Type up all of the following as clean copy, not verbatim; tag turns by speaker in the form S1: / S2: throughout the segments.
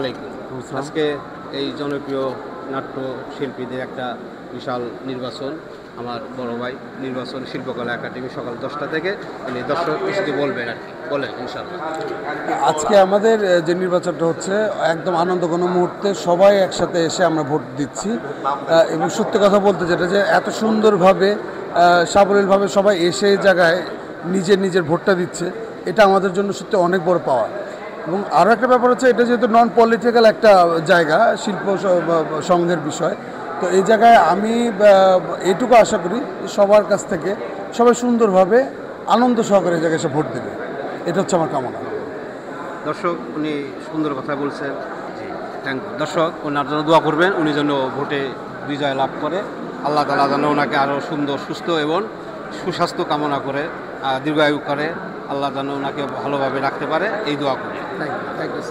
S1: আলাইকুম। আজকে এই জনপ্রিয় নাট্য শিল্পীদের একটা বিশাল নির্বাচন। আমার বড় ভাই নির্বাচন শিল্পকলা একাডেমি সকাল 10টা থেকে দর্শক কিছু বলবেন আর কি বলেন ইনশাআল্লাহ।
S2: আজকে আমাদের যে নির্বাচনটা হচ্ছে একদম আনন্দঘন মুহূর্তে সবাই একসাথে এসে আমরা ভোট দিচ্ছি এবং সত্যি কথা বলতে যেটা যে এত সুন্দরভাবে সাবলীলভাবে সবাই এসে এই জায়গায় নিজের ভোটটা দিচ্ছে, এটা আমাদের জন্য সত্যি অনেক বড় পাওয়া। এবং আরও একটা ব্যাপার হচ্ছে, এটা যেহেতু নন পলিটিক্যাল একটা জায়গা, শিল্প সংঘের বিষয়, তো এই জায়গায় আমি এইটুকু আশা করি সবার কাছ থেকে সবাই সুন্দরভাবে আনন্দ সহকারে এই জায়গায় এসে ভোট দেবে, এটা হচ্ছে আমার কামনা।
S1: দর্শক উনি সুন্দর কথা বলছেন, জি থ্যাংক ইউ। দর্শক ওনার জন্য দোয়া করবেন, উনি যেন ভোটে বিজয় লাভ করে। আল্লাহ তাআলা যেন ওনাকে আরও সুন্দর সুস্থ এবং সুস্বাস্থ্য কামনা করে দীর্ঘায়ু করে, আল্লাহ যেন ওনাকে ভালোভাবে রাখতে পারে এই দোয়া করি। Thank you.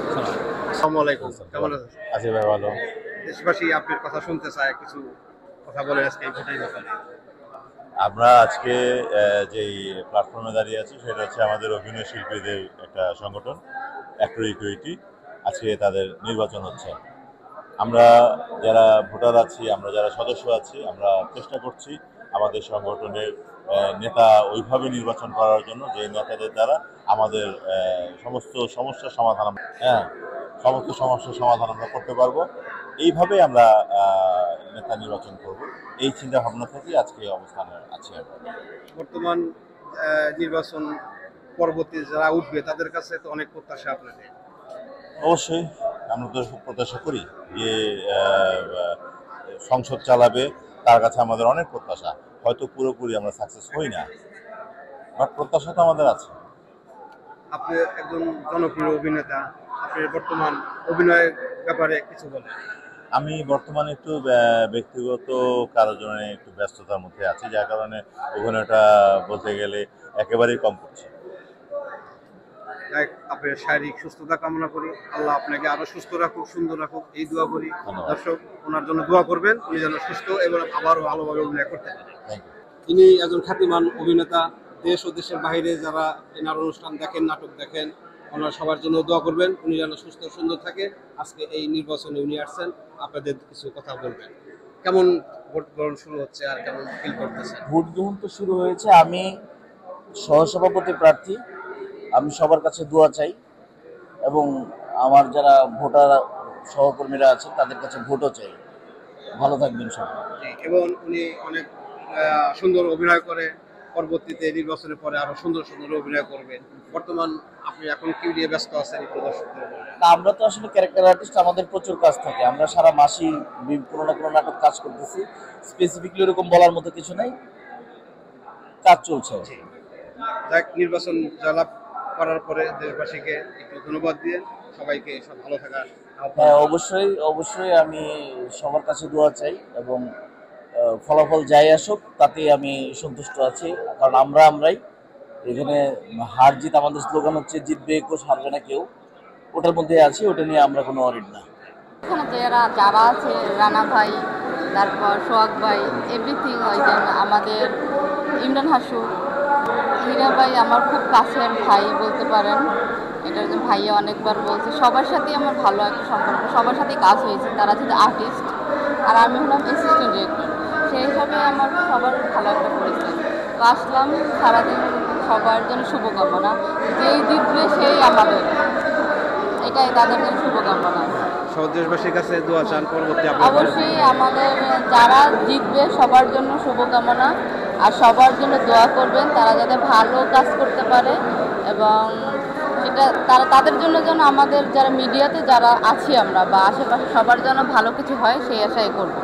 S1: আসসালামু আলাইকুম, কেমন আছেন?
S3: আছি ভাই, ভালো।
S1: দেশবাসী আপনার কথা শুনতে চায়, কিছু কথা বলেন আজকে এই ভোটের ব্যাপারে।
S3: আমরা আজকে যেই প্ল্যাটফর্মে দাঁড়িয়ে আছি সেটা হচ্ছে আমাদের অভিনয় শিল্পীদের একটা সংগঠন, অ্যাক্টর ইকুইটি। আজকে তাদের নির্বাচন হচ্ছে। আমরা যারা ভোটার আছি, আমরা যারা সদস্য আছি, আমরা চেষ্টা করছি আমাদের সংগঠনের নেতা ওইভাবে নির্বাচন করার জন্য যে নেতাদের দ্বারা আমাদের সমস্ত সমস্যার সমাধান আমরা করতে পারবো। এইভাবে আমরা নেতা নির্বাচন করব, এই চিন্তা ভাবনা থেকে আজকে অবস্থানে আছি আমরা।
S1: বর্তমান নির্বাচন পরবর্তী যারা উঠবে তাদের কাছে তো অনেক প্রত্যাশা আপনাদের।
S3: অবশ্যই আমরা তো প্রত্যাশা করি যে সংসদ চালাবে, তার কাছে আমাদের অনেক প্রত্যাশা। হয়তো পুরোপুরি আমরা সাকসেস হই না, বাট প্রত্যাশা তো আমাদের আছে।
S1: আপনি একজন জনপ্রিয় অভিনেতা, আপনি বর্তমান অভিনয়ের ব্যাপারে কিছু বলেন।
S3: আমি বর্তমানে একটু ব্যক্তিগত কারণে একটু ব্যস্ততার মধ্যে আছি, যার কারণে অভিনয়টা বলতে গেলে একেবারেই কম করছি।
S1: আপনার শারীরিক সুস্থতা কামনা করি, আল্লাহ আপনাকে আরো সুস্থ রাখুক, সুন্দর রাখুক, এই দোয়া করি। দর্শক ওনার জন্য দোয়া করবেন, উনি যেন সুস্থ এবং আবারও ভালোভাবে অভিনয় করতে পারেন। তিনি একজন খ্যাতিমান অভিনেতা, দেশ ও দেশের বাইরে যারা এনার অনুষ্ঠান দেখেন, নাটক দেখেন, ওনারা সবার জন্য দোয়া করবেন, উনি যেন সুস্থ সুন্দর থাকে। আজকে এই নির্বাচনে উনি আসছেন, আপনাদের কিছু কথা বলবেন। কেমন ভোট গ্রহণ শুরু হচ্ছে আর কেমন ফিল করতেছেন?
S4: ভোট গ্রহণ তো শুরু হয়েছে। আমি সহসভাপতি প্রার্থী, আমি সবার কাছে দোয়া চাই এবং আমার যারা ভোটার সহকর্মীরা আছেন তাদের কাছে ভোটও চাই। ভালো থাকবেন সবাই।
S1: এবং উনি অনেক সুন্দর অভিনয় করে, পরবর্তীতে নির্বাচনের পরে আরো সুন্দর সুন্দর অভিনয় করবেন। বর্তমান আপনি এখন কি নিয়ে ব্যস্ত আছেন একটু দর্শকদের বলেন।
S4: আমরা তো আসলে ক্যারেক্টার আর্টিস্ট, আমাদের প্রচুর কাজ থাকে। আমরা সারা মাসই কোনো না কোনো নাটক কাজ করতেছি। স্পেসিফিকলি এরকম বলার মতো কিছু নাই, কাজ চলছে।
S1: যাক, নির্বাচন জয়লাভ করার পরে দেশবাসীকে একটু ধন্যবাদ দিয়ে সবাইকে সব ভালো থাকার
S4: হ্যাঁ, অবশ্যই আমি সবার কাছে দোয়া চাই এবং ফলাফল যাই আসুক তাতেই আমি সন্তুষ্ট আছি, কারণ আমরাই এখানে। হার জিত আমাদের স্লোগান হচ্ছে জিতবে 21, হারবে না কেউ। ওটার মধ্যে আছি, ওটা নিয়ে আমরা কোনো অরিড না।
S5: এখানে তো যারা আছে, রানা ভাই, তারপর সোহাগ ভাই, এভরিথিং, ওই যে আমাদের ইমরান হাসু, হীরা ভাই আমার খুব কাছের ভাই বলতে পারেন। এটার যে ভাইয়া অনেকবার বলছে, সবার সাথেই আমার ভালো একটা সম্পর্ক, সবার সাথেই কাজ হয়েছে। তারা যেহেতু আর্টিস্ট আর আমি হলাম অ্যাসিস্ট্যান্ট ডিরেক্টর, সেই হিসাবে আমার সবার ভালো একটা পরিচয়। তো আসলাম, সারাদিন সবার জন্য শুভকামনা, যেই জিতবে সেই আমাদের, এটাই তাদের জন্য শুভকামনা।
S1: সব দেশবাসীর কাছে দোয়া চান পরবর্তী
S5: অবশ্যই আমাদের যারা জিতবে সবার জন্য শুভকামনা, আর সবার জন্য দোয়া করবেন তারা যাতে ভালো কাজ করতে পারে এবং সেটা তাদের জন্য যেন আমাদের যারা মিডিয়াতে যারা আছি আমরা বা আশেপাশে সবার জন্য ভালো কিছু হয়, সেই আশাই করব।